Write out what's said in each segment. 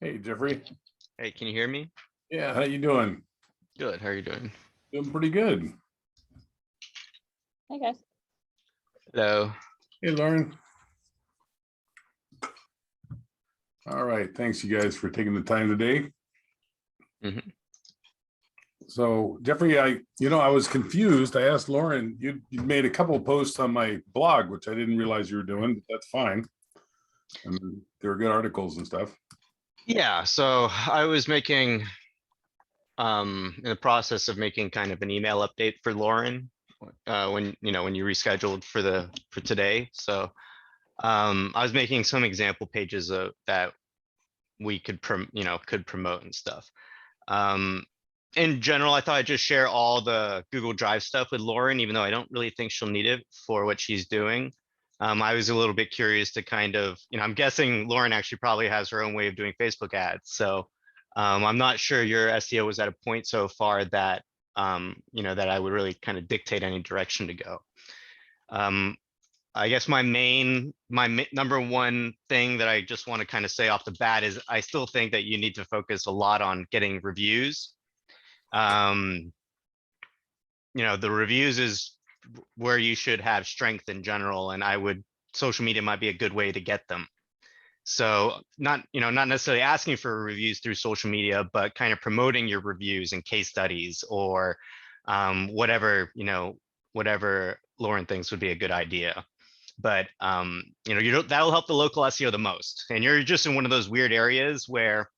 Hey, Jeffrey. Hey, can you hear me? Yeah, how you doing? Good. How are you doing? Doing pretty good. Hey guys. Hello. Hey, Lauren. All right, thanks you guys for taking the time today. Mhm. So, Jeffrey, I was confused. I asked Lauren, you made a couple of posts on my blog, which I didn't realize you were doing, but that's fine. And they were good articles and stuff. Yeah, so I was making in the process of making kind of an email update for Lauren when you rescheduled for today. So I was making some example pages that we could could promote and stuff. In general, I thought I'd just share all the Google Drive stuff with Lauren, even though I don't really think she'll need it for what she's doing. I was a little bit curious to kind of, I'm guessing Lauren actually probably has her own way of doing Facebook ads. So I'm not sure your SEO was at a point so far that, that I would really kind of dictate any direction to go. I guess my number one thing that I just want to kind of say off the bat is I still think that you need to focus a lot on getting reviews. The reviews is where you should have strength in general, and social media might be a good way to get them. So not necessarily asking for reviews through social media, but kind of promoting your reviews and case studies or whatever Lauren thinks would be a good idea. But that'll help the local SEO the most. And you're just in one of those weird areas where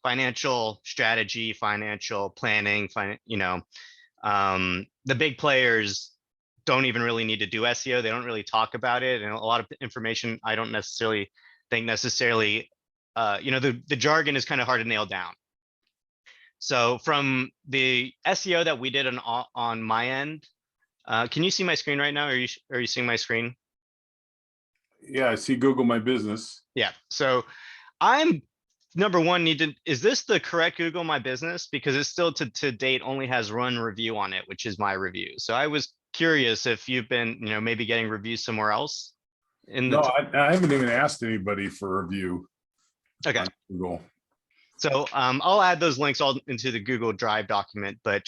financial strategy, financial planning, the big players don't even really need to do SEO. They don't really talk about it. And a lot of information I don't necessarily think the jargon is kind of hard to nail down. So from the SEO that we did on my end, can you see my screen right now? Are you seeing my screen? Yeah, I see Google My Business. Yeah. So I'm number one, is this the correct Google My Business? Because it still to date only has one review on it, which is my review. So I was curious if you've been, maybe getting reviews somewhere else. No, I haven't even asked anybody for a review. Okay. On Google. So I'll add those links all into the Google Drive document, but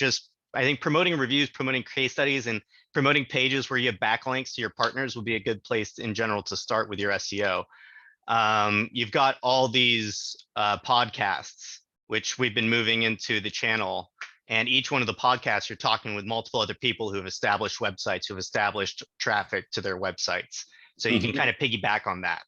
I think promoting reviews, promoting case studies, and promoting pages where you have backlinks to your partners would be a good place in general to start with your SEO. You've got all these podcasts, which we've been moving into the channel. And each one of the podcasts, you're talking with multiple other people who have established websites, who have established traffic to their websites. So you can kind of piggyback on that.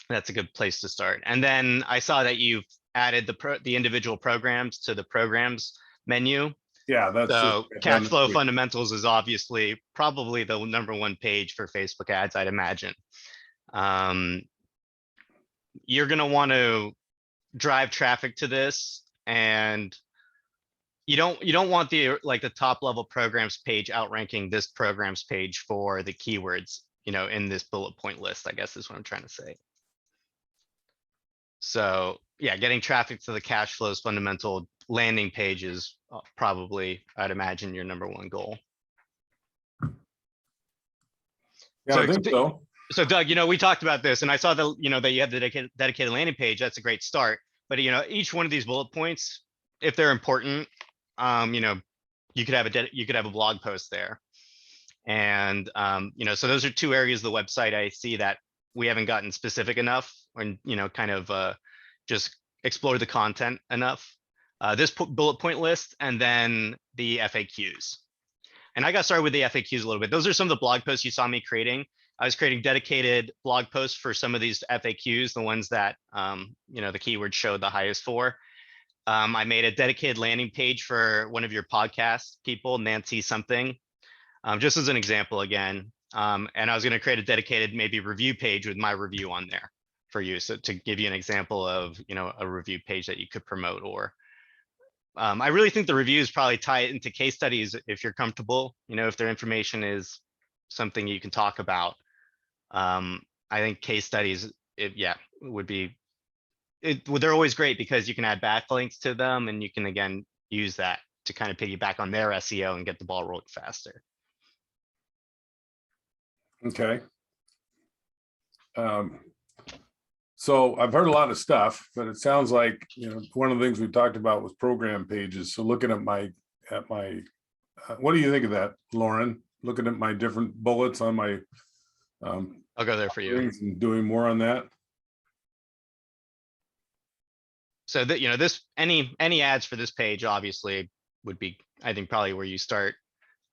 That's a good place to start. And then I saw that you've added the individual programs to the programs menu. Yeah, that's so cash flow fundamentals is obviously probably the number one page for Facebook ads, I'd imagine. You're going to want to drive traffic to this, and you don't want the top level programs page outranking this programs page for the keywords, in this bullet point list, I guess is what I'm trying to say. So yeah, getting traffic to the cash flows fundamental landing page is probably, I'd imagine, your number one goal. Yeah, I think so. So Doug, we talked about this, and I saw that that you have the dedicated landing page. That's a great start. But each one of these bullet points, if they're important, you could have a blog post there. And so those are two areas of the website I see that we haven't gotten specific enough, and kind of just explore the content enough. This bullet point list, and then the FAQs. And I got started with the FAQs a little bit. Those are some of the blog posts you saw me creating. I was creating dedicated blog posts for some of these FAQs, the ones that the keywords showed the highest for. I made a dedicated landing page for one of your podcast people, Nancy something, just as an example again. And I was going to create a dedicated maybe review page with my review on there for you. So to give you an example of a review page that you could promote. Or I really think the reviews probably tie it into case studies if you're comfortable, if their information is something you can talk about. I think case studies, would be, they're always great because you can add backlinks to them, and you can again use that to kind of piggyback on their SEO and get the ball rolling faster. Okay. So I've heard a lot of stuff, but it sounds like, one of the things we talked about was program pages. So looking at my, what do you think of that, Lauren? Looking at my different bullets on my I'll go there for you. things and doing more on that. So that, this, any ads for this page obviously would be, I think, probably where you start.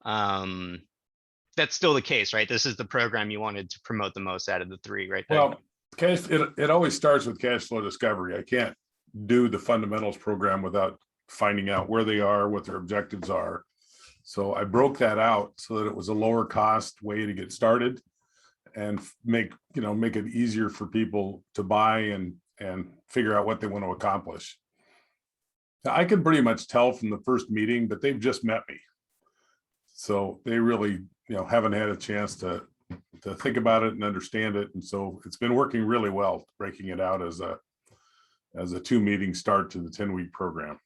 That's still the case, right? This is the program you wanted to promote the most out of the three, right? Well, it always starts with cash flow discovery. I can't do the fundamentals program without finding out where they are, what their objectives are. So I broke that out so that it was a lower cost way to get started and make it easier for people to buy and figure out what they want to accomplish. Now, I can pretty much tell from the first meeting, but they've just met me. So they really, haven't had a chance to think about it and understand it. And so it's been working really well, breaking it out as a 2-meeting start to the 10-week program.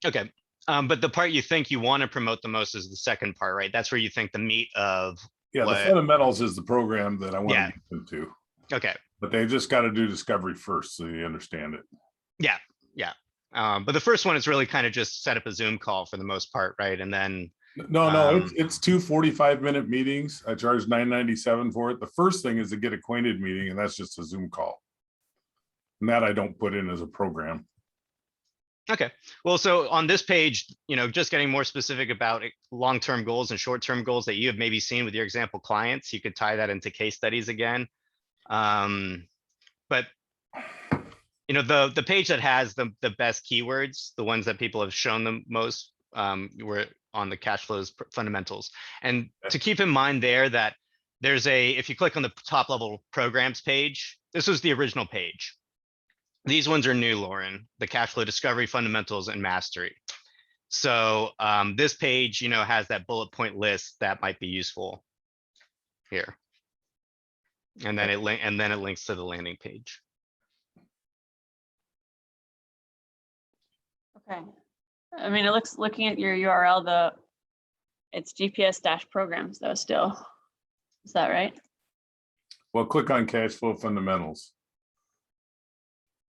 Okay. But the part you think you want to promote the most is the second part, right? That's where you think the meat of. Yeah, the fundamentals is the program that I want to get them to. Okay. But they just got to do discovery first so you understand it. Yeah. Yeah. But the first one is really kind of just set up a Zoom call for the most part, right? And then. No, it's 2 45-minute meetings. I charge $9.97 for it. The first thing is to get acquainted meeting, and that's just a Zoom call. And that I don't put in as a program. Okay. Well, so on this page, just getting more specific about long-term goals and short-term goals that you have maybe seen with your example clients, you could tie that into case studies again. But the page that has the best keywords, the ones that people have shown the most, were on the cash flows fundamentals. And to keep in mind there that if you click on the top level programs page, this was the original page. These ones are new, Lauren, the cash flow discovery fundamentals and mastery. So this page, has that bullet point list that might be useful here. And then it links to the landing page. Okay. I mean, it looking at your URL, it's GPS-programs though still. Is that right? Well, click on cash flow fundamentals.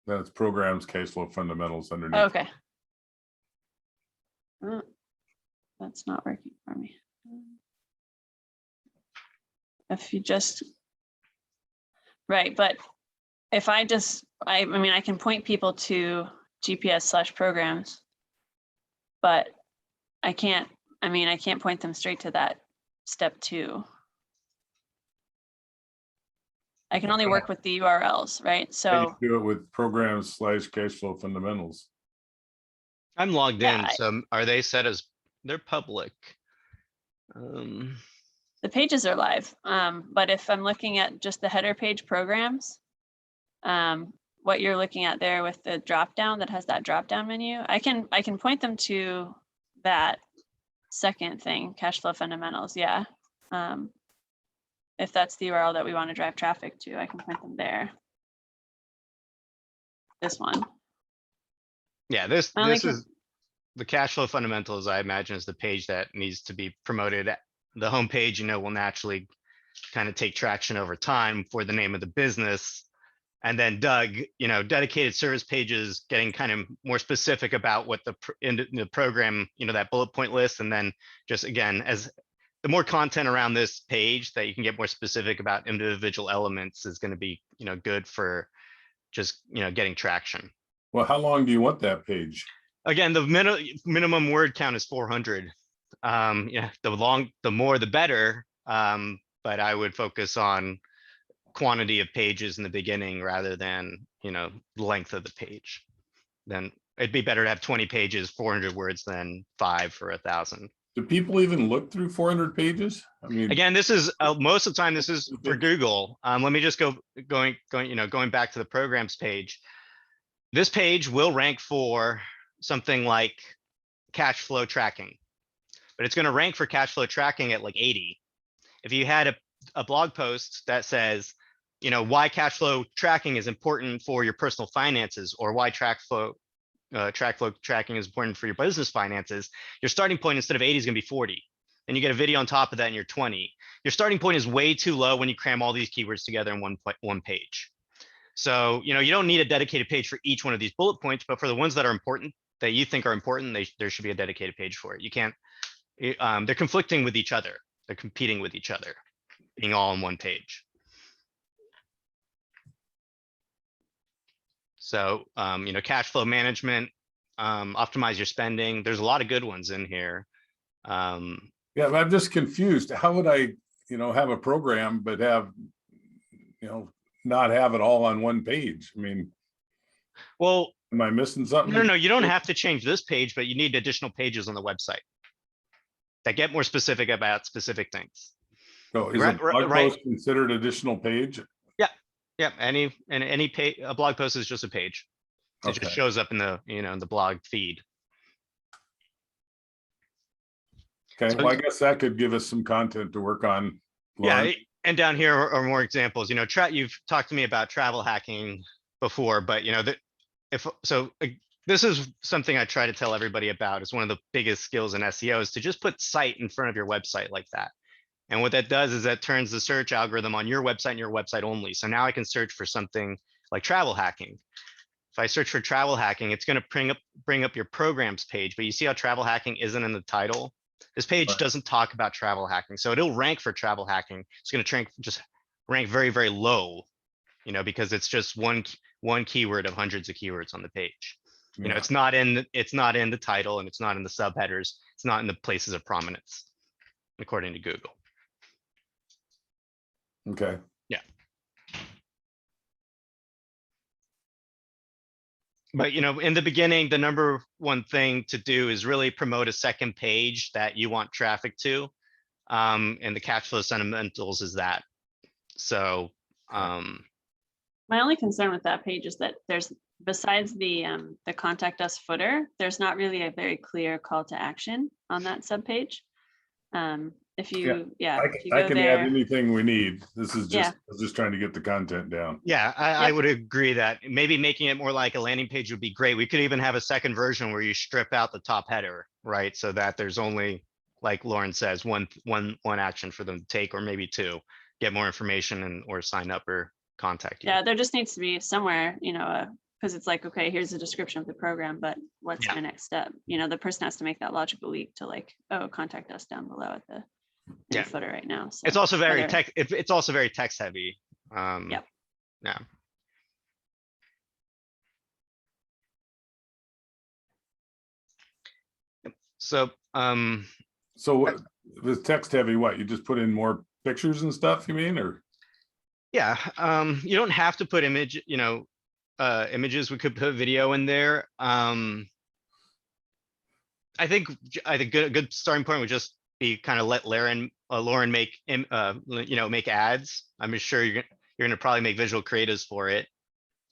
That's programs, cash flow fundamentals underneath. Okay. That's not working for me. If you just, right, but if I mean, I can point people to GPS/programs, but I can't point them straight to that step 2. I can only work with the URLs, right? So do it with programs / cash flow fundamentals. I'm logged in. So are they set as they're public? The pages are live. But if I'm looking at just the header page programs, what you're looking at there with the drop down that has that drop down menu, I can point them to that second thing, cash flow fundamentals. Yeah. If that's the URL that we want to drive traffic to, I can point them there. This one. Yeah, this is the cash flow fundamentals, I imagine, is the page that needs to be promoted. The homepage, will naturally kind of take traction over time for the name of the business. And then Doug, dedicated service pages, getting kind of more specific about what in the program, that bullet point list. And then just again, as the more content around this page that you can get more specific about individual elements is going to be, good for just, getting traction. Well, how long do you want that page? Again, the minimum word count is 400. Yeah, the more, the better. But I would focus on quantity of pages in the beginning rather than, length of the page. Then it'd be better to have 20 pages, 400 words than 5 for 1,000. Do people even look through 400 pages? I mean, again, this is most of the time, this is for Google. Let me just going back to the programs page. This page will rank for something like cash flow tracking, but it's going to rank for cash flow tracking at like 80. If you had a blog post that says, why cash flow tracking is important for your personal finances, or why track flow tracking is important for your business finances, your starting point instead of 80 is going to be 40. And you get a video on top of that and you're 20. Your starting point is way too low when you cram all these keywords together in one page. So, you know, you don't need a dedicated page for each one of these bullet points, but for the ones that are important, that you think are important, there should be a dedicated page for it. You can't, they're conflicting with each other. They're competing with each other, being all on one page. So, you know, cash flow management, optimize your spending. There's a lot of good ones in here. Yeah, but I'm just confused. How would I, you know, have a program, but have, you know, not have it all on one page? I mean, Well, am I missing something? no, you don't have to change this page, but you need additional pages on the website that get more specific about specific things. So is Right, a blog right. post considered additional page? Yeah, any page, a blog post is just a page. It Okay. just shows up in the, you know, in the blog feed. Okay, So- well, I guess that could give us some content to work on. Lauren. Yeah, and down here are more examples. You know, you've talked to me about travel hacking before, but you know that this is something I try to tell everybody about. It's one of the biggest skills in SEO is to just put site in front of your website like that. And what that does is that turns the search algorithm on your website and your website only. So now I can search for something like travel hacking. If I search for travel hacking, it's going to bring up your programs page, but you see how travel hacking isn't in the title? This page Right. doesn't talk about travel hacking. So it'll rank for travel hacking. It's going to just rank very, very low, you know, because it's just one keyword of hundreds of keywords on the page. You know, Yeah. it's not in the title, and it's not in the subheaders. It's not in the places of prominence, according to Google. Okay. But, you know, in the beginning, the number one thing to do is really promote a second page that you want traffic to. And the cash flow fundamentals is that. So, My only concern with that page is that there's, besides the contact us footer, there's not really a very clear call to action on that subpage. If you, if you I go can add there, anything we need. This is Yeah. just, I was just trying to get the content down. yeah, I Yep. would agree that maybe making it more like a landing page would be great. We could even have a second version where you strip out the top header, right? So that there's only, like Lauren says, one action for them to take, or maybe two, get more information and or sign up or contact you. yeah, there just needs to be somewhere, you know, because it's like, okay, here's a description of the program, but what's Yeah. my next step? You know, the person has to make that logical leap to like, oh, contact us down below at the Yeah. footer right now. So It's also very whether- it's also very text heavy. Yep. Yeah. So, So what, with text heavy, what, you just put in more pictures and stuff, you mean, or? yeah, you don't have to put images. We could put video in there. I think a good starting point would just be kind of let Lauren make make ads. I'm sure you're gonna probably make visual creatives for it.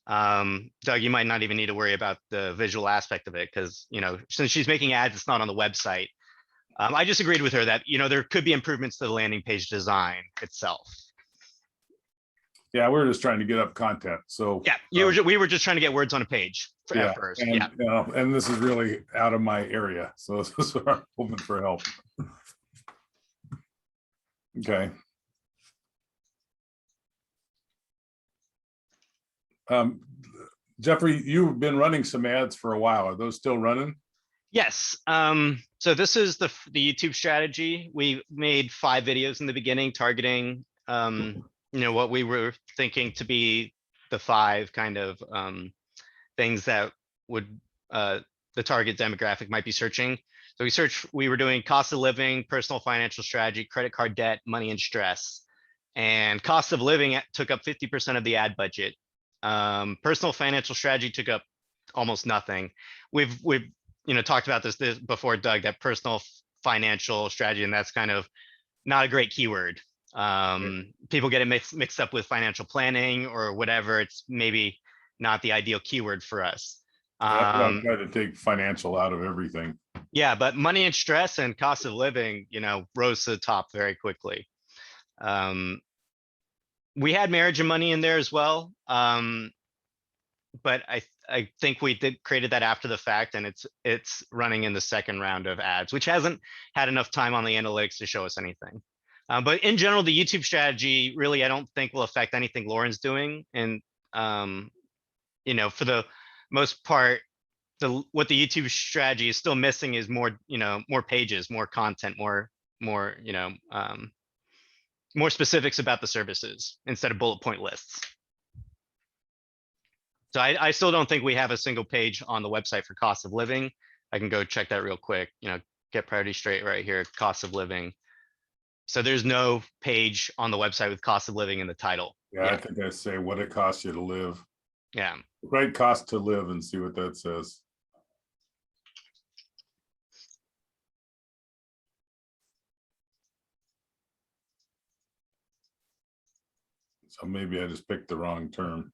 Doug, you might not even need to worry about the visual aspect of it, because you know, since she's making ads, it's not on the website. I just agreed with her that, you know, there could be improvements to the landing page design itself. Yeah, we're just trying to get up content, so. Yeah, we were just trying to get words on a page at first. And, Yeah. you know, and this is really out of my area, so this is where I'm hoping for help. Okay. Jeffrey, you've been running some ads for a while. Are those still running? Yes. So this is the YouTube strategy. We made 5 videos in the beginning targeting, you know, what we were thinking to be the 5 kind of things that would the target demographic might be searching. So we were doing cost of living, personal financial strategy, credit card debt, money and stress. And cost of living took up 50% of the ad budget. Personal financial strategy took up almost nothing. We've you know, talked about this before, Doug, that personal financial strategy, and that's kind of not a great keyword. People get it mixed up with financial planning or whatever. It's maybe not the ideal keyword for us. I'm trying to take financial out of everything. Yeah, but money and stress and cost of living, you know, rose to the top very quickly. We had marriage and money in there as well. But I think we created that after the fact, and it's running in the second round of ads, which hasn't had enough time on the analytics to show us anything. But in general, the YouTube strategy really, I don't think will affect anything Lauren's doing. And you know, for the most part, what the YouTube strategy is still missing is more, you know, more pages, more content, more, you know, more specifics about the services instead of bullet point lists. So I still don't think we have a single page on the website for cost of living. I can go check that real quick, you know, get priority straight right here, cost of living. So there's no page on the website with cost of living in the title. Yeah, I think I say what it costs you to live. Yeah. Right, cost to live, and see what that says. So maybe I just picked the wrong term.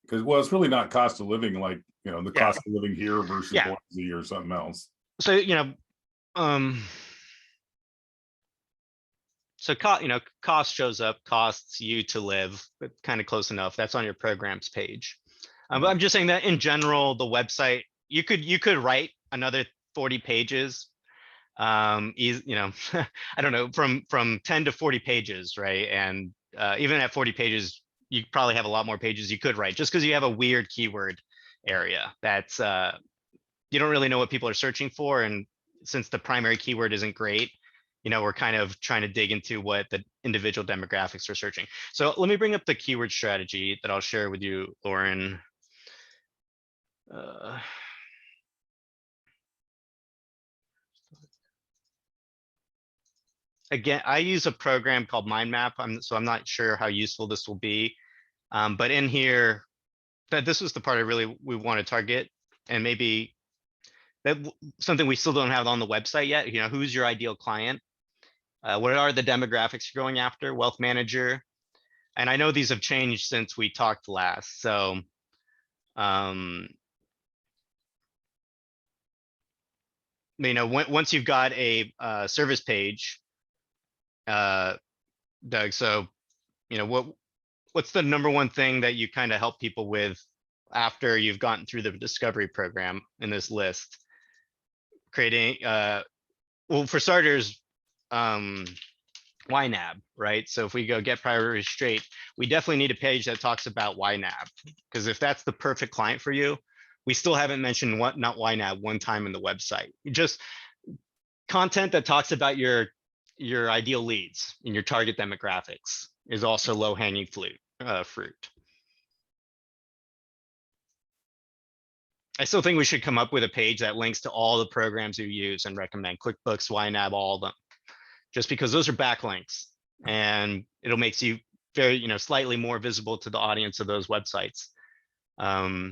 Because, well, it's really not cost of living, like, you know, the Yeah. cost of living here versus Yeah. Boise or something else. So, you know, so you know, cost shows up, costs you to live, but kind of close enough. That's on your programs page. But I'm just saying that in general, the website, you could write another 40 pages. You know, I don't know, from 10 to 40 pages, right? And even at 40 pages, you probably have a lot more pages you could write, just because you have a weird keyword area that's you don't really know what people are searching for. And since the primary keyword isn't great, you know, we're kind of trying to dig into what the individual demographics are searching. So let me bring up the keyword strategy that I'll share with you, Lauren. Again, I use a program called Mind Map. So I'm not sure how useful this will be. But in here, this was the part we want to target, and maybe that something we still don't have on the website yet. You know, who's your ideal client? What are the demographics you're going after? Wealth manager. And I know these have changed since we talked last. So, you know, once you've got a service page, Doug, so, you know, what's the number one thing that you kind of help people with after you've gotten through the discovery program in this list? Creating, well, for starters, YNAB, right? So if we go get priority straight, we definitely need a page that talks about YNAB, because if that's the perfect client for you, we still haven't mentioned not YNAB one time in the website. Just content that talks about your ideal leads and your target demographics is also low-hanging fruit. I still think we should come up with a page that links to all the programs you use and recommend: QuickBooks, YNAB, all of them, just because those are backlinks, and it'll make you very, you know, slightly more visible to the audience of those websites. Yeah.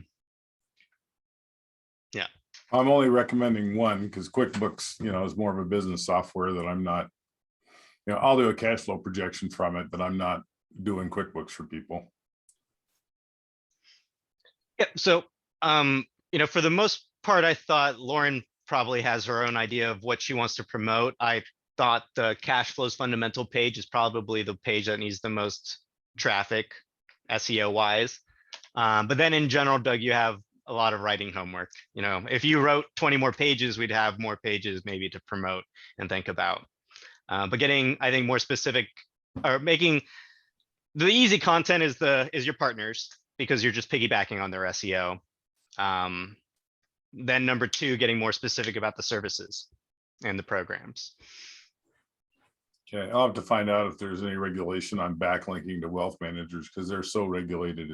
I'm only recommending one because QuickBooks, you know, is more of a business software that I'm not, you know, I'll do a cash flow projection from it, but I'm not doing QuickBooks for people. Yeah. So, you know, for the most part, I thought Lauren probably has her own idea of what she wants to promote. I thought the cash flows fundamental page is probably the page that needs the most traffic, SEO wise. But then in general, Doug, you have a lot of writing homework. You know, if you wrote 20 more pages, we'd have more pages maybe to promote and think about. But getting, I think, more specific, or making the easy content is your partners, because you're just piggybacking on their SEO. Then number two, getting more specific about the services and the programs. Okay, I'll have to find out if there's any regulation on backlinking to wealth managers, because they're so regulated.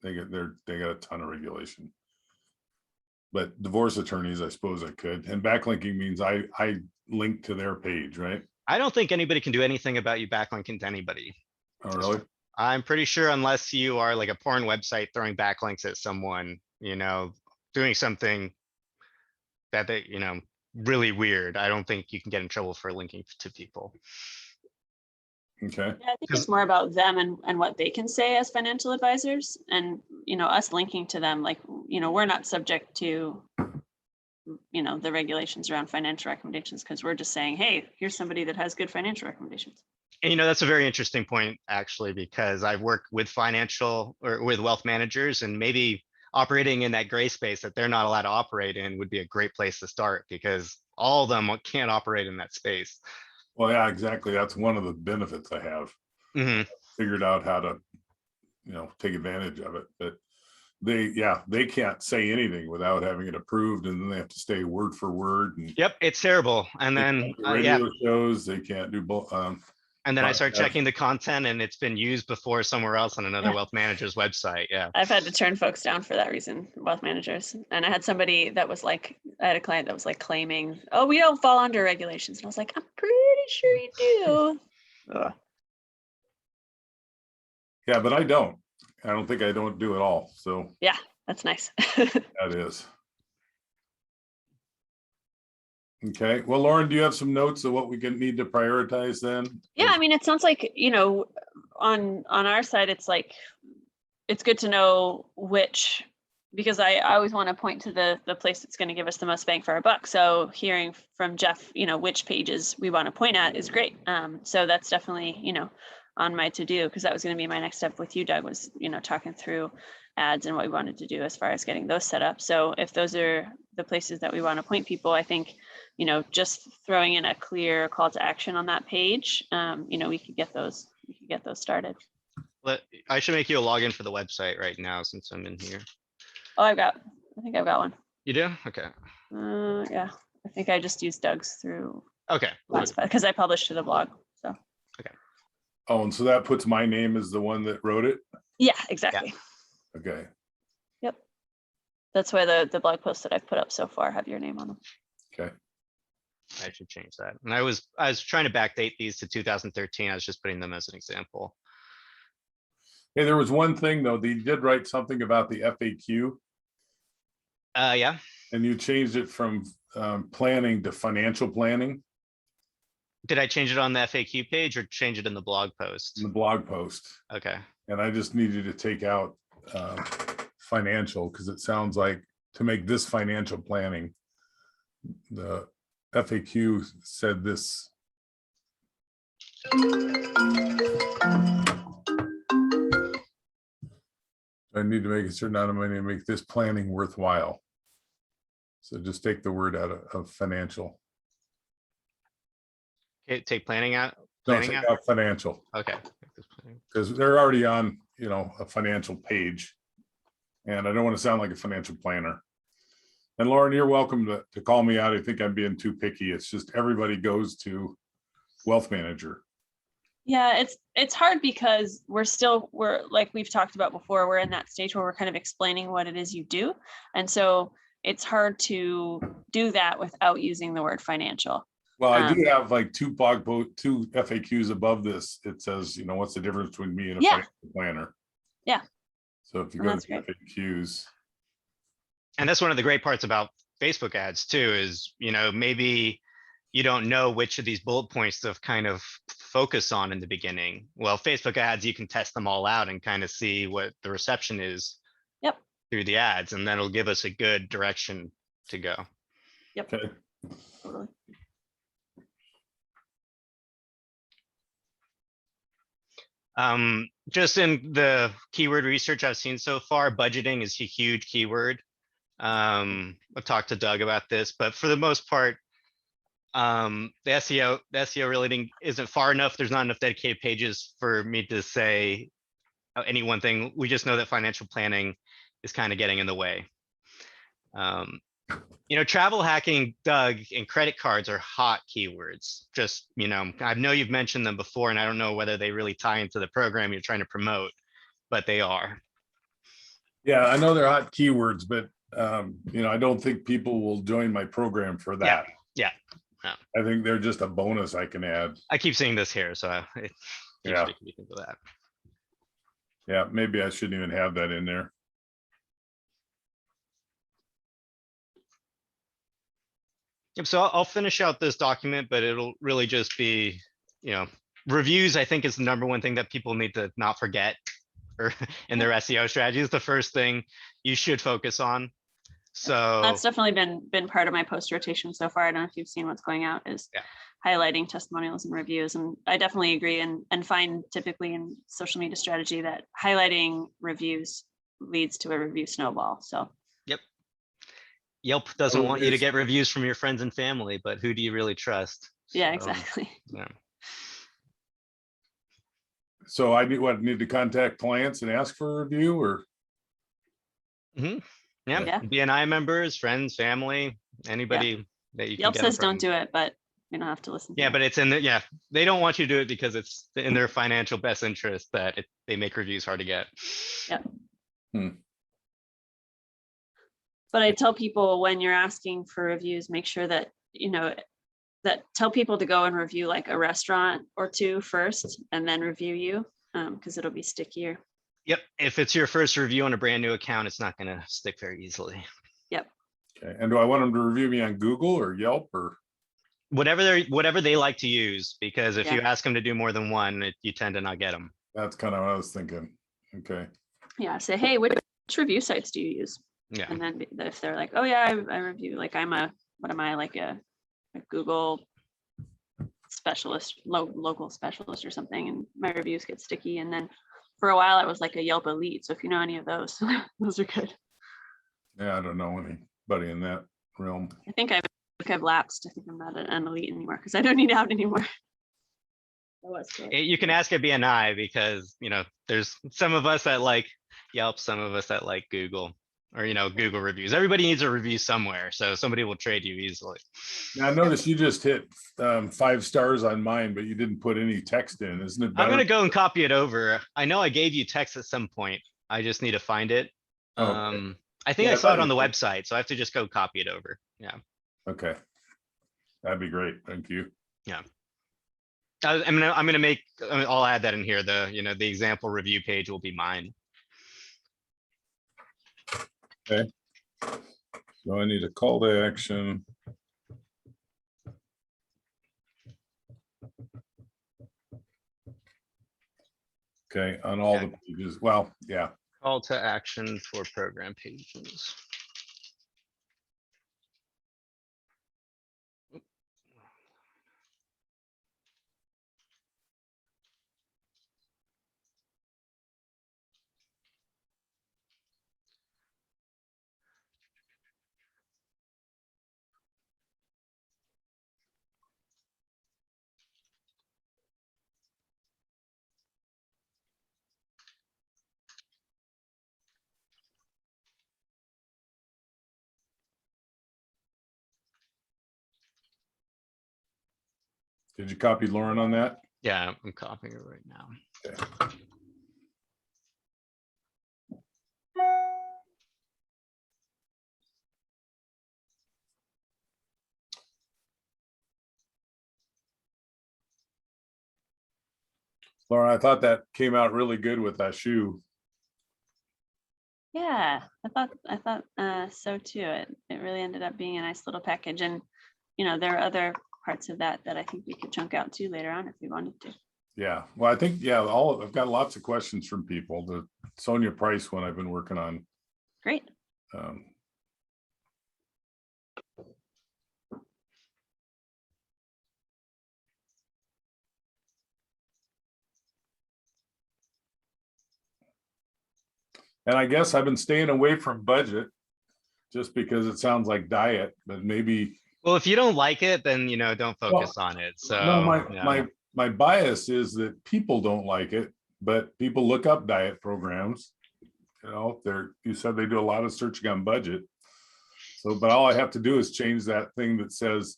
They got a ton of regulation. But divorce attorneys, I suppose I could. And backlinking means I link to their page, right? I don't think anybody can do anything about you backlinking to anybody. Oh, really? I'm pretty sure unless you are like a porn website throwing backlinks at someone, you know, doing something that they, you know, really weird, I don't think you can get in trouble for linking to people. Okay. Yeah, I think it's more about them and what they can say as financial advisors, and, you know, us linking to them, like, you know, we're not subject to, you know, the regulations around financial recommendations, because we're just saying, hey, here's somebody that has good financial recommendations. And, you know, that's a very interesting point, actually, because I've worked with financial or with wealth managers, and maybe operating in that gray space that they're not allowed to operate in would be a great place to start, because all of them can't operate in that space. Well, yeah, exactly. That's one of the benefits I have. Mm-hmm. figured out how to, take advantage of it, but they can't say anything without having it approved, and then they have to stay word for word. And Yep, it's terrible. And they then can't do yeah, radio shows, they can't do both. and then I start podcast. checking the content, and it's been used before somewhere else on another Yeah. wealth manager's website. Yeah. I've had to turn folks down for that reason, wealth managers. And I had somebody that was like, I had a client that was like claiming, oh, we don't fall under regulations. And I was like, I'm pretty sure you do. Ugh. Yeah, but I don't think I don't do it all. So Yeah, that's nice. that is. Okay. Well, Lauren, do you have some notes of what we need to prioritize then? Yeah, I mean, it sounds like, on our side, it's like, it's good to know which, because I always want to point to the place that's going to give us the most bang for our buck. So hearing from Jeff, which pages we want to point at is great. So that's definitely, on my to-do, because that was going to be my next step with you, Doug, was, talking through ads and what we wanted to do as far as getting those set up. So if those are the places that we want to point people, I think, just throwing in a clear call to action on that page, we could get those started. I should make you a login for the website right now since I'm in here. Oh, I think I've got one. You do? Okay. Yeah, I think I just used Doug's through Okay. because I published to the blog. So. Oh, and so that puts my name as the one that wrote it? Yeah, exactly. Okay. Yep. That's why the blog posts that I've put up so far have your name on them. Okay. I should change that. And I was trying to backdate these to 2013. I was just putting them as an example. Hey, there was one thing though, they did write something about the FAQ. Yeah. And you changed it from planning to financial planning Did I change it on the FAQ page or change it in the blog post? in the blog post. Okay. And I just needed to take out financial, because it sounds like to make this financial planning, the FAQ said this. I need to make a certain amount of money to make this planning worthwhile. So just take the word out of financial. Okay, take planning out. No, Planning take out financial, Okay. because they're already on, a financial page. And I don't want to sound like a financial planner. And Lauren, you're welcome to call me out. I think I'm being too picky. It's just everybody goes to wealth manager. Yeah, it's hard because we're like we've talked about before, we're in that stage where we're kind of explaining what it is you do. And so it's hard to do that without using the word financial. Well, I do have like two FAQs above this. It says, what's the difference between me and a financial planner? Yeah. So if you Oh, go that's to great. FAQs. And that's one of the great parts about Facebook ads too, is, maybe you don't know which of these bullet points to kind of focus on in the beginning. Well, Facebook ads, you can test them all out and kind of see what the reception is. Yep. Through the ads, and that'll give us a good direction to go. Yep. Okay. Totally. Just in the keyword research I've seen so far, budgeting is a huge keyword. I've talked to Doug about this, but for the most part, the SEO really isn't far enough. There's not enough dedicated pages for me to say any one thing. We just know that financial planning is kind of getting in the way. Travel hacking, Doug, and credit cards are hot keywords. Just, I know you've mentioned them before, and I don't know whether they really tie into the program you're trying to promote, but they are. Yeah, I know they're hot keywords, but I don't think people will join my program for that. Yeah. I think they're just a bonus I can add. I keep seeing this here, so it keeps making me think of that. Yeah, maybe I shouldn't even have that in there. Yep, so I'll finish out this document, but it'll really just be, reviews, I think, is the number one thing that people need to not forget or in their SEO strategy. Is the first thing you should focus on. So that's definitely been part of my post rotation so far. I don't know if you've seen what's going out, is highlighting testimonials and reviews. And I definitely agree and find typically in social media strategy that highlighting reviews leads to a review snowball. So Yelp doesn't want you to get reviews from your friends and family, but who do you really trust? Yeah, exactly. Yeah. So I need to contact clients and ask for a review, or? Yeah, Yeah. BNI members, friends, family, anybody that you can Yelp get 'em says don't from. do it, but we don't have to listen. to Yeah, it. but it's in the, yeah, they don't want you to do it because it's in their financial best interest that they make reviews hard to get. Yeah. Hmm. But I tell people when you're asking for reviews, make sure that, that tell people to go and review like a restaurant or two first and then review you, because it'll be stickier. Yep, if it's your first review on a brand new account, it's not gonna stick very easily. Okay. And do I want them to review me on Google or Yelp or? Whatever they like to use, because if Yeah. you ask them to do more than one, you tend to not get them. That's kind of what I was thinking. Okay. Yeah, say, hey, which review sites do you use? Yeah, And then if they're like, oh yeah, I review, like what am I, like a Google specialist, local specialist or something, and my reviews get sticky. And then for a while I was like a Yelp elite. So if you know any of those, those are good. Yeah, I don't know anybody in that realm. I think I've lapsed. I think I'm not an elite anymore because I don't need out anymore. you can ask a BNI because, there's some of us that like Yelp, some of us that like Google, or, Google reviews. Everybody needs a review somewhere, so somebody will trade you easily. Now, I noticed you just hit 5 stars on mine, but you didn't put any text in. Isn't it I'm better? gonna go and copy it over. I know I gave you text at some point. I just need to find it. Oh, okay. I think Yeah, I I saw thought it on you the did. website, so I have to just go copy it over. Yeah. Okay. That'd be great. Thank you. I'm gonna make, I'll add that in here. The example review page will be mine. So I need a call to action. Okay, on all the pages. Well, yeah. Call to action for program pages. Did you copy Lauren on that? Yeah, I'm copying it right now. Okay. Lauren, I thought that came out really good with that shoe. Yeah, I thought so too. It really ended up being a nice little package, and there are other parts of that I think we could chunk out too later on if we wanted to. Yeah. Well, I think, yeah, I've got lots of questions from people. The Sonia Price one I've been working on. Great. And I guess I've been staying away from budget just because it sounds like diet, but maybe. Well, if you don't like it, then don't focus on it. So No, yeah. my bias is that people don't like it, but people look up diet programs. You said they do a lot of searching on budget. So, but all I have to do is change that thing that says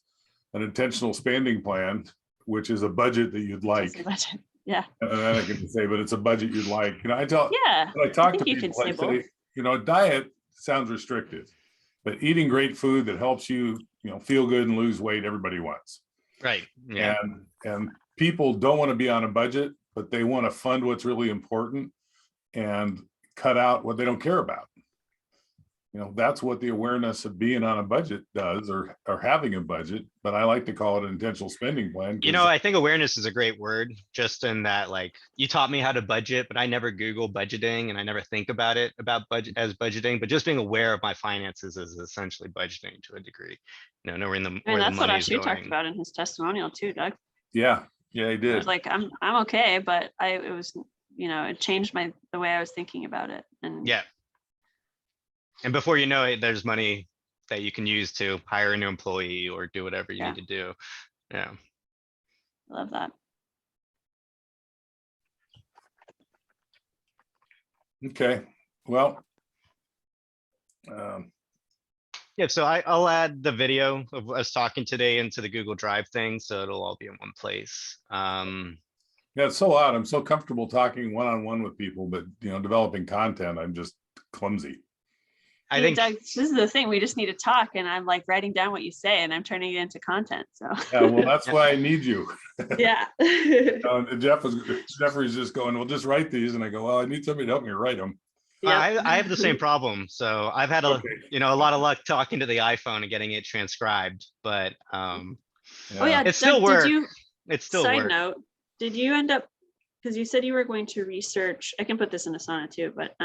an intentional spending plan, which is a budget that you'd like. Budget. Yeah. And then I can say, but it's a budget you'd like. I tell, Yeah. when I talk to think you people, can I say say, diet sounds restrictive, but eating great food that helps you, feel good and lose weight, everybody wants. Right. Yeah. And people don't want to be on a budget, but they want to fund what's really important and cut out what they don't care about. That's what the awareness of being on a budget does, or having a budget, but I like to call it an intentional spending plan. I think awareness is a great word, just in that, like, you taught me how to budget, but I never Google budgeting and I never think about it about budget as budgeting, but just being aware of my finances is essentially budgeting to a degree. Knowing where the that's what money is Ashu talked going. about in his testimonial too, Doug. Yeah, he I did. was like, I'm okay, but it was, it changed the way I was thinking about it. And Yeah. And before you know it, there's money that you can use to hire a new employee or do whatever you need to do. Yeah. I love that. Okay, well. Yeah, so I'll add the video of us talking today into the Google Drive thing, so it'll all be in one place. Yeah, it's so odd. I'm so comfortable talking one-on-one with people, but developing content, I'm just clumsy. I Yeah, think Doug, this is the thing. We just need to talk, and I'm like writing down what you say, and I'm turning it into content. So Yeah, well, that's why I need you. yeah. Jeffrey's just going, well, just write these, and I go, well, I need somebody to help me write them. I have the same problem. So I've had Okay. a lot of luck talking to the iPhone and getting it transcribed, but Oh yeah, It's still Doug, work. Did you, it's still side work. note, did you end up, because you said you were going to research, I can put this in Asana too, but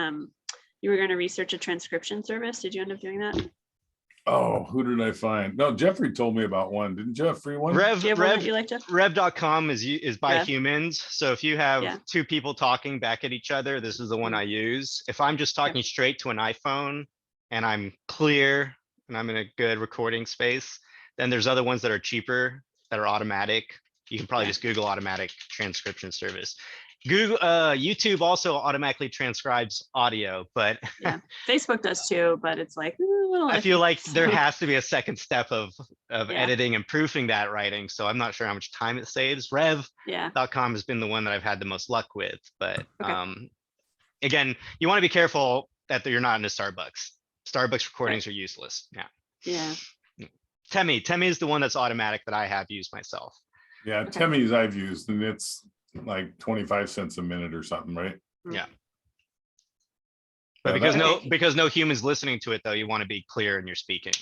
you were going to research a transcription service. Did you end up doing that? Oh, who did I find? No, Jeffrey told me about one. Didn't Jeffrey one? Do you have one that you like, Jeff? Rev.com is by Rev. humans. So if you have Yeah. two people talking back at each other, this is the one I use. If I'm just talking straight to an iPhone and I'm clear and I'm in a good recording space, then there's other ones that are cheaper that are automatic. You can probably Yeah. just Google automatic transcription service. YouTube also automatically transcribes audio, but Yeah, Facebook does too, but it's like I feel iffy, like there so- has to be a second step of Yeah. editing and proofing that writing. So I'm not sure how much time it saves. Rev.com Yeah, has been the one that I've had the most luck with, but Okay. again, you want to be careful that you're not in a Starbucks. Starbucks recordings are useless. Yeah. yeah. Temi is the one that's automatic that I have used myself. Yeah, Temmie's I've used, and it's like 25 cents a minute or something, right? Yeah. But Yeah, because no humans listening to it though, you want to be clear in your speaking.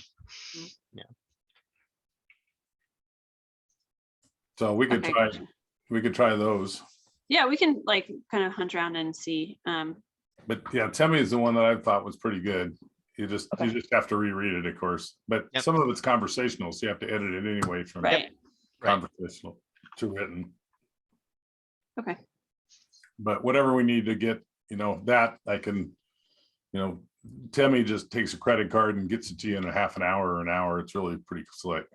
So we could Okay, try, gotcha. those. Yeah, we can like kind of hunt around and see. But yeah, Temmie is the one that I thought was pretty good. You just Okay. have to reread it, of course. But Yep. some of it's conversational, so you have to edit it anyway from Right. conversational to written. Okay. But whatever we need to get, that I can, Temmie just takes a credit card and gets it to you in a half an hour or an hour. It's really pretty slick.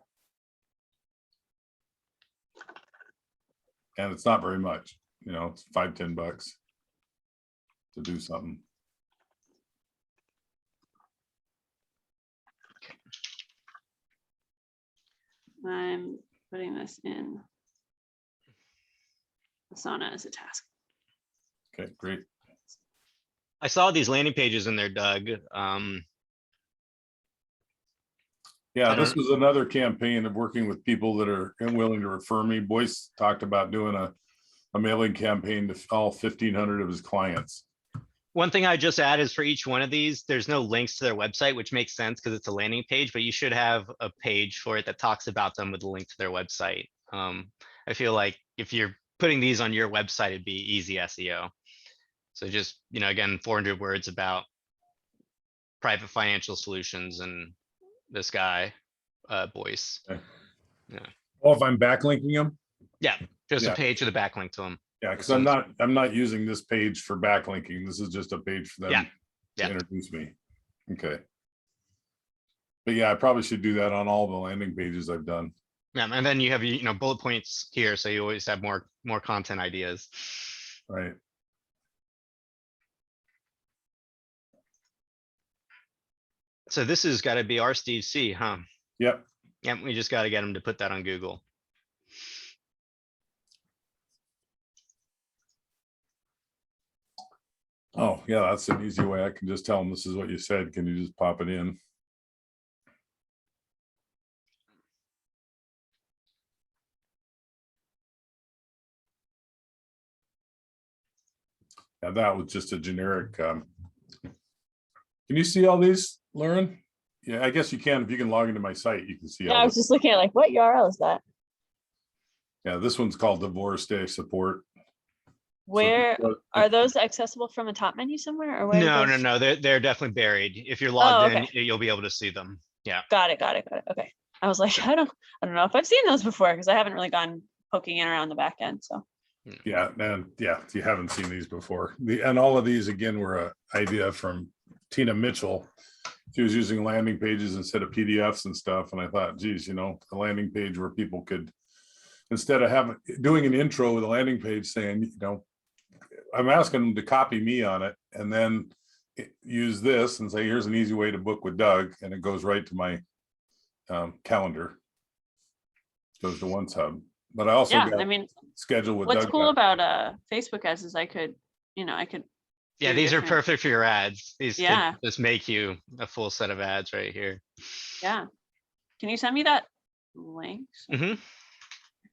And it's not very much, it's $5-10 to do something. I'm putting this in Asana as a task. Okay, great. I saw these landing pages in there, Doug. Yeah, I this don't- was another campaign of working with people that are willing to refer me. Boyce talked about doing a mailing campaign to all 1,500 of his clients. One thing I just add is for each one of these, there's no links to their website, which makes sense because it's a landing page, but you should have a page for it that talks about them with a link to their website. I feel like if you're putting these on your website, it'd be easy SEO. So just, again, 400 words about private financial solutions and this guy, Boyce. Okay. Yeah. Oh, if I'm backlinking them? Yeah, there's Yeah. a page with a backlink to them. Yeah, because I'm not using this page for backlinking. This is just a page for them to introduce me. Okay. But yeah, I probably should do that on all the landing pages I've done. Yeah, and then you have, bullet points here, so you always have more content ideas. Right. So this has got to be our Steve C, huh? Yep. Yeah, we just got to get him to put that on Google. Oh, yeah, that's an easy way. I can just tell them this is what you said. Can you just pop it in? Yeah, that was just a generic. Can you see all these, Lauren? Yeah, I guess you can. If you can log into my site, you can see Yeah, I all was this. just looking at like, what URL is that? Yeah, this one's called Divorce Day Support. Where So- are those accessible from a top menu somewhere, or where? No, are those- no, they're definitely buried. If you're logged in, okay. you'll be able to see them. Yeah. Got it. Okay. I was like, I don't know if I've seen those before because I haven't really gone poking in around the back end. So Yeah, and yeah, you haven't seen these before. And all of these again were an idea from Tina Mitchell. She was using landing pages instead of PDFs and stuff. And I thought, geez, a landing page where people could, instead of doing an intro with a landing page saying, I'm asking them to copy me on it and then use this and say, here's an easy way to book with Doug. And it goes right to my calendar. Goes to OneSub. But I also Yeah, got I mean, scheduled with what's Doug. cool about Facebook ads is I could Yeah, do these are different- perfect for your ads. These could Yeah. just make you a full set of ads right here. Yeah. Can you send me that link? Mm-hmm.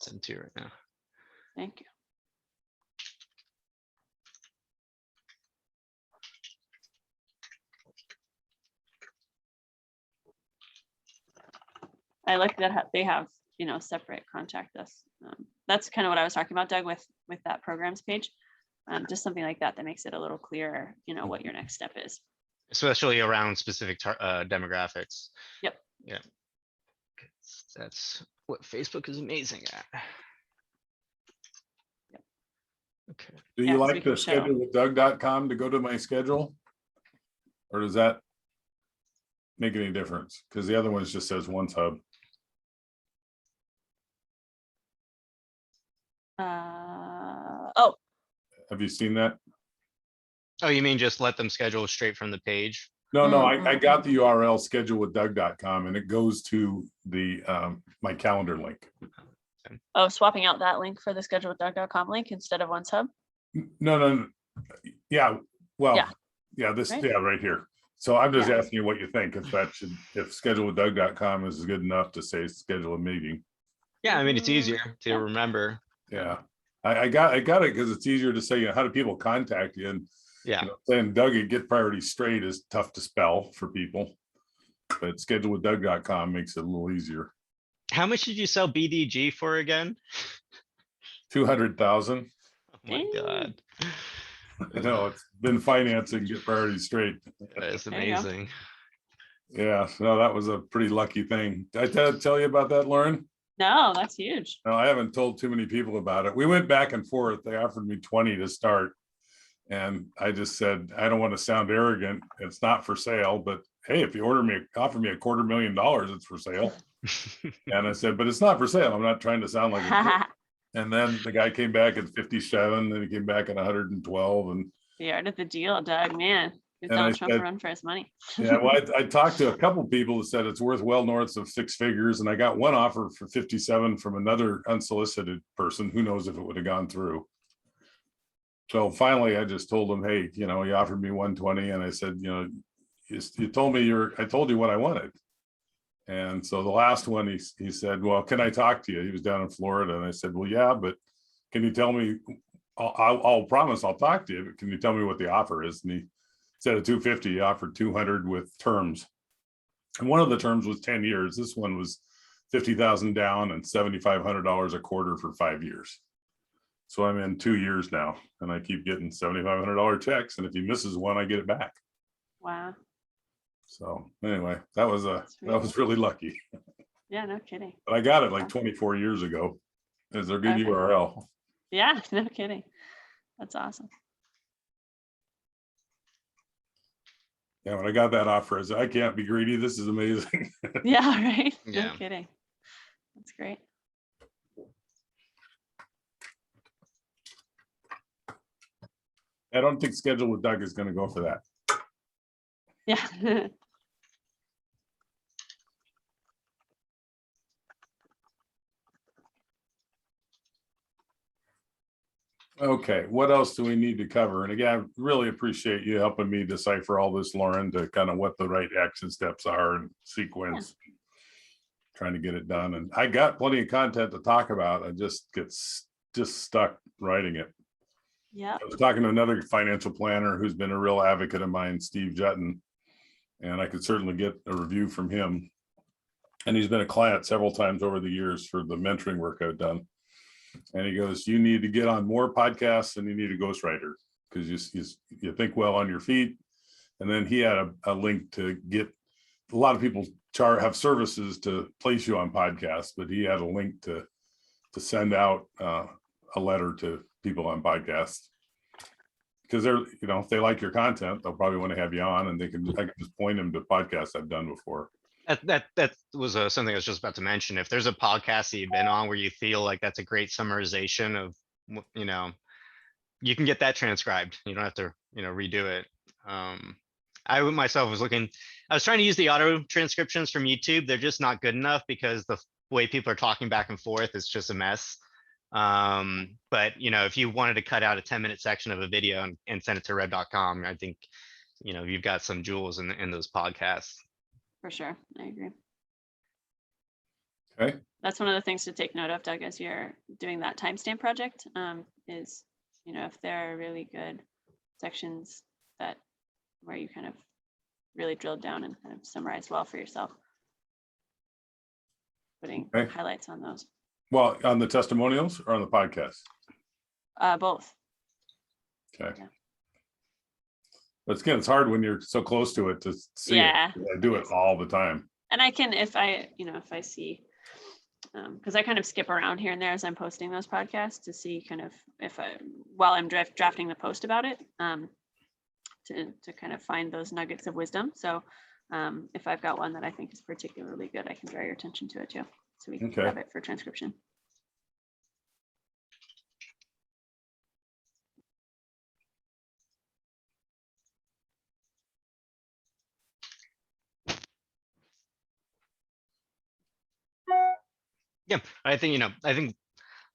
Send it to you right now. Thank you. I like that they have, separate contact us. That's kind of what I was talking about, Doug, with that programs page. Just something like that makes it a little clearer, what your next step is. Especially around specific demographics. Yep. Yeah. That's what Facebook is amazing at. Yep. Okay. Do Yeah, you 'cause we like can the show. schedule with Doug.com to go to my schedule? Or does that make any difference? Because the other one just says OneSub. Oh, Have you seen that? Oh, you mean just let them schedule straight from the page? No, I got the URL schedule with Doug.com and it goes to the my calendar link. swapping out that link for the schedule with Doug.com link instead of OneSub. No. Yeah, well, Yeah. yeah, this, Right? yeah, right here. So I'm just Yeah. asking you what you think, if schedule with Doug.com is good enough to say schedule a meeting. Yeah, I mean, it's easier to Yeah. remember. Yeah, I got it because it's easier to say, how do people contact you? And Yeah. saying Doug at Get Priority Straight is tough to spell for people, but schedule with Doug.com makes it a little easier. How much did you sell BDG for again? 200,000. Oh my Dang. God. I know, it's been financing Get Priority Straight. That's There you go. amazing. Yeah, no, that was a pretty lucky thing. Did I tell you about that, Lauren? No, that's huge. No, I haven't told too many people about it. We went back and forth. They offered me 20 to start. And I just said, I don't want to sound arrogant. It's not for sale, but hey, if you offer me $250,000, it's for sale. And I said, but it's not for sale. I'm not trying to sound like a jerk. And then the guy came back at 57, then he came back at 112. And The art of the deal, Doug, man. Give And I Donald Trump a said- run for his money. yeah, well, I talked to a couple people who said it's worth well north of 6 figures. And I got one offer for 57 from another unsolicited person. Who knows if it would have gone through. So finally, I just told him, hey, he offered me 120. And I said, you told me I told you what I wanted. And so the last one, he said, well, can I talk to you? He was down in Florida. And I said, well, yeah, but can you tell me, I'll promise I'll talk to you, but can you tell me what the offer is? And he said at 250, he offered 200 with terms. And one of the terms was 10 years. This one was 50,000 down and $7,500 a quarter for 5 years. So I'm in 2 years now and I keep getting $7,500 checks. And if he misses one, I get it back. Wow. So anyway, that was really lucky. Yeah, no kidding. But I got it like 24 years ago. It's a good Okay. URL. Yeah, no kidding. That's awesome. Yeah, when I got that offer, I said, I can't be greedy. This is amazing. Yeah, right. No Yeah. kidding. That's great. I don't think Schedule with Doug is going to go for that. Yeah. Okay, what else do we need to cover? And again, I really appreciate you helping me decipher all this, Lauren, to kind of what the right action steps are and sequence. Trying to get it done. And I got plenty of content to talk about. I just get stuck writing it. Yeah. I was talking to another financial planner who's been a real advocate of mine, Steve Jutton, and I could certainly get a review from him. And he's been a client several times over the years for the mentoring work I've done. And he goes, you need to get on more podcasts and you need a ghostwriter because you think well on your feet. And then he had a link to get, a lot of people have services to place you on podcasts, but he had a link to send out a letter to people on podcasts. Because they're, if they like your content, they'll probably want to have you on, and I can just point them to podcasts I've done before. That was something I was just about to mention. If there's a podcast that you've been on where you feel like that's a great summarization of, you can get that transcribed. You don't have to, redo it. I myself was I was trying to use the auto transcriptions from YouTube. They're just not good enough because the way people are talking back and forth is just a mess. But if you wanted to cut out a 10-minute section of a video and send it to rev.com, I think, you've got some jewels in those podcasts. For sure, I agree. Okay. That's one of the things to take note of, Doug, as you're doing that timestamp project, is, if there are really good sections where you kind of really drilled down and kind of summarized well for yourself, putting Okay. highlights on those. Well, on the testimonials or on the podcast? Both. Okay. Yeah. But again, it's hard when you're so close to it to see Yeah. it. I do it all the time. And I can, if I see, because I kind of skip around here and there as I'm posting those podcasts to see kind of while I'm drafting the post about it, to kind of find those nuggets of wisdom. So if I've got one that I think is particularly good, I can draw your attention to it too. So we can Okay. have it for transcription. Yeah, I think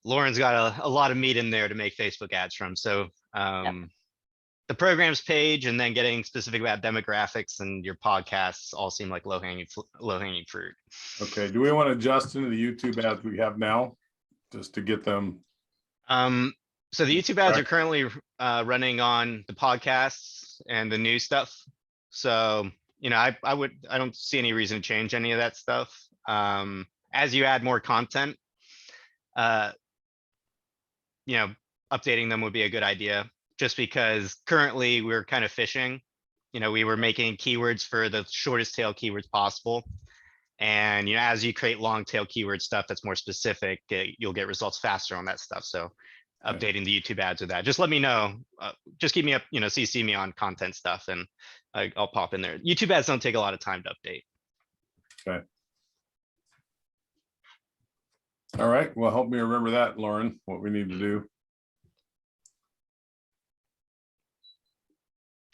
Lauren's got a lot of meat in there to make Facebook ads from. So the programs page and then getting specific about demographics and your podcasts all seem like low-hanging fruit. Okay. Do we want to adjust into the YouTube ads we have now just to get them? So the YouTube ads are currently running on the podcasts and the new stuff. So, I don't see any reason to change any of that stuff. As you add more content, updating them would be a good idea, just because currently we're kind of fishing. We were making keywords for the shortest tail keywords possible. And, as you create long tail keyword stuff that's more specific, you'll get results faster on that stuff. So updating the YouTube ads with that, just let me know. Just keep me up, CC me on content stuff and I'll pop in there. YouTube ads don't take a lot of time to update. Okay. All right. Well, help me remember that, Lauren, what we need to do.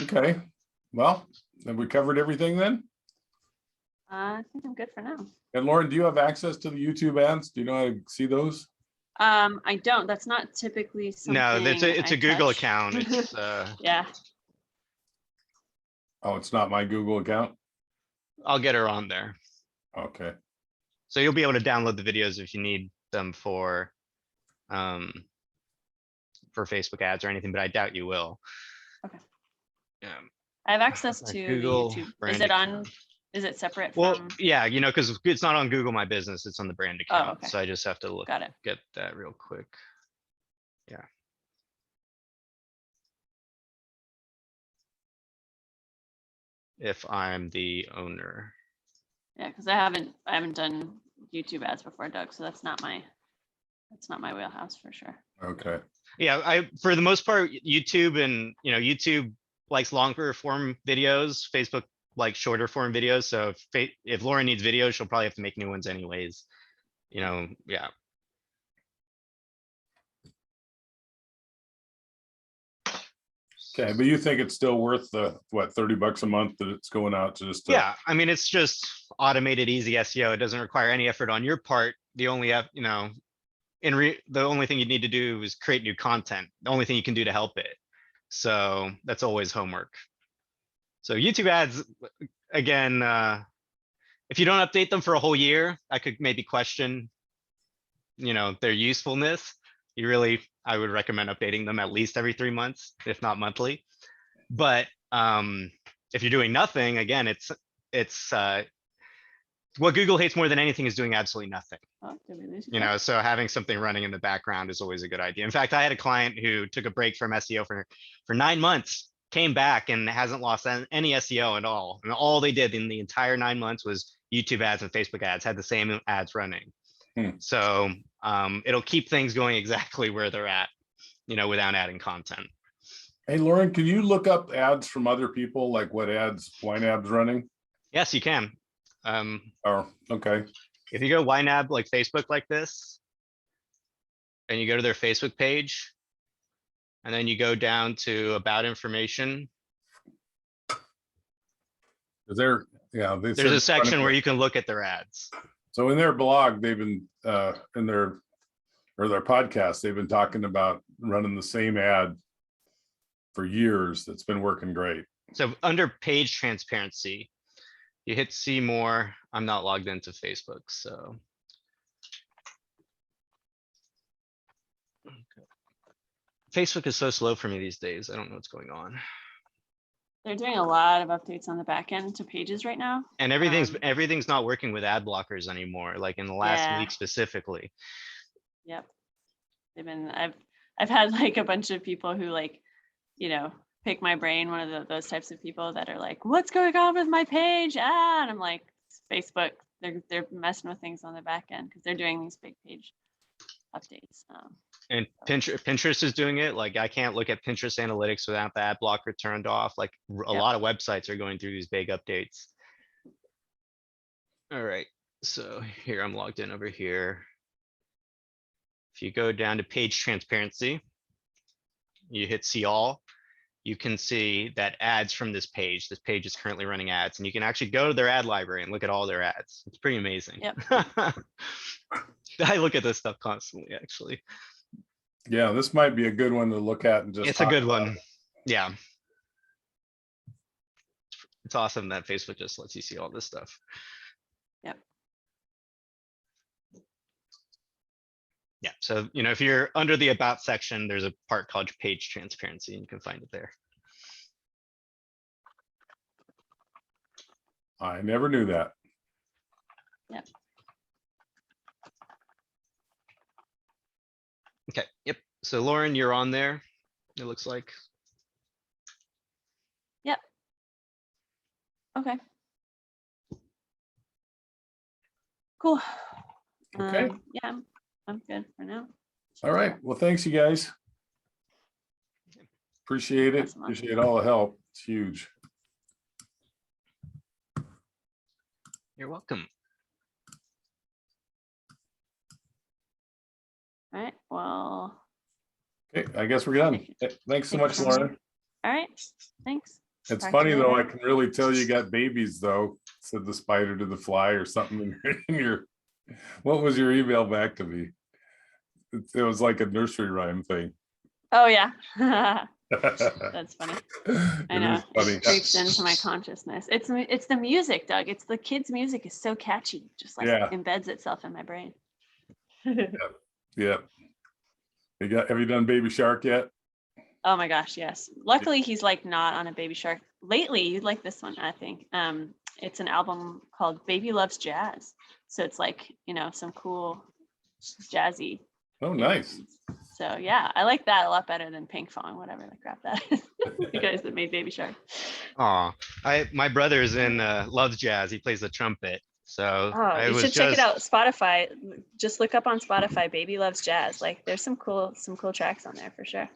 Okay. Well, have we covered everything then? I think I'm good for now. And Lauren, do you have access to the YouTube ads? Do you know how to see those? I don't. That's not typically something. No, it's I a Google touch. account. It's Yeah. Oh, it's not my Google account? I'll get her on there. Okay. So you'll be able to download the videos if you need them for Facebook ads or anything, but I doubt you will. Okay. Yeah. I have access Like to Google the YouTube. brand Is it on? account. Is it separate Well, from? yeah, because it's not on Google My Business, it's on the brand account. okay. So I just have to Got it. get that real quick. Yeah. If I'm the owner. Yeah, because I haven't done YouTube ads before, Doug. So that's not my wheelhouse for sure. Okay. Yeah, for the most part, YouTube and YouTube likes longer form videos. Facebook likes shorter form videos. So if Lauren needs videos, she'll probably have to make new ones anyways. Yeah. Okay, but you think it's still worth the what, $30 a month that it's going out to just? Yeah, I mean, it's just automated, easy SEO. It doesn't require any effort on your part. The only the only thing you need to do is create new content. The only thing you can do to help it. So that's always homework. So YouTube ads, again, if you don't update them for a whole year, I could maybe question, their usefulness. I would recommend updating them at least every 3 months, if not monthly. But if you're doing nothing, again, it's what Google hates more than anything is doing absolutely nothing. Oh, did we lose you? So having something running in the background is always a good idea. In fact, I had a client who took a break from SEO for 9 months, came back and hasn't lost any SEO at all. And all they did in the entire 9 months was YouTube ads and Facebook ads, had the same ads running. So it'll keep things going exactly where they're at, without adding content. Hey, Lauren, can you look up ads from other people, like what ads YNAB's running? Yes, you can. Oh, okay. If you go YNAB like Facebook like this, and you go to their Facebook page, And then you go down to about information. Is there, yeah. There's a section where you can look at their ads. So in their blog, they've been, in their podcast, they've been talking about running the same ad for years. That's been working great. So under page transparency, you hit see more. I'm not logged into Facebook, so. Okay. Facebook is so slow for me these days. I don't know what's going on. They're doing a lot of updates on the back end to pages right now. And everything's not working with ad blockers anymore, like in the last Yeah. week specifically. Yep. I've had like a bunch of people who like, pick my brain, one of those types of people that are like, what's going on with my page? And I'm like, it's Facebook, they're messing with things on the back end because they're doing these big page updates. And Pinterest is doing it. Like I can't look at Pinterest analytics without the ad blocker turned off. Like a lot of websites are going through these big updates. All right, so here I'm logged in over here. If you go down to page transparency, you hit see all, you can see that ads from this page is currently running ads, and you can actually go to their ad library and look at all their ads. It's pretty amazing. Yep. I look at this stuff constantly, actually. Yeah, this might be a good one to look at and just. It's a good one. Yeah. It's awesome that Facebook just lets you see all this stuff. Yep. Yeah, so if you're under the about section, there's a part called page transparency, and you can find it there. I never knew that. Yep. Okay, yep. So Lauren, you're on there, it looks like. Yep. Okay. Cool. Okay. Yeah, I'm good for now. All right. Well, thanks you guys. Appreciate it. Awesome. Appreciate all the help. It's huge. You're welcome. All right, well. Okay, I guess we're done. Thanks so much, Lauren. All right, thanks. It's Talk to funny you though, I later. can really tell you got babies though, said the spider to the fly or something in your, what was your email back to me? It was like a nursery rhyme thing. Oh yeah, that's funny. I It know, is funny. it creeps into my consciousness. It's the music, Doug. It's the kids' music is so catchy, just like Yeah. embeds itself in my brain. Yeah. Have you done Baby Shark yet? Oh my gosh, yes. Luckily, he's like not on a Baby Shark. Lately, you'd like this one, I think. It's an album called Baby Loves Jazz. So it's like, some cool jazzy. Oh, nice. So yeah, I like that a lot better than Pink Fong, whatever the crap that is. The guys that made Baby Shark. Aw, my brother's in loves jazz. He plays the trumpet. So Oh, you should check it out. Spotify. Just look up on Spotify, Baby Loves Jazz. Like there's some cool tracks on there for sure.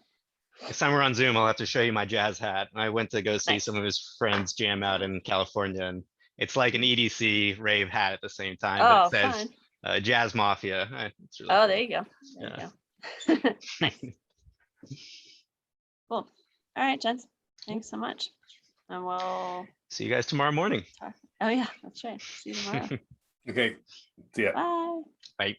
Next time we're on Zoom, I'll have to show you my jazz hat. I went to go see Nice. some of his friends jam out in California, and it's like an EDC rave hat at the same time. Oh, but it says fun. Jazz Mafia. It's really Oh, cool. there you go. There Yeah. you go. Nice. Cool. All right, gents. Thanks so much. And we'll See you guys tomorrow morning. talk. Oh yeah, that's right. See you tomorrow. Okay. See ya. Bye. Bye.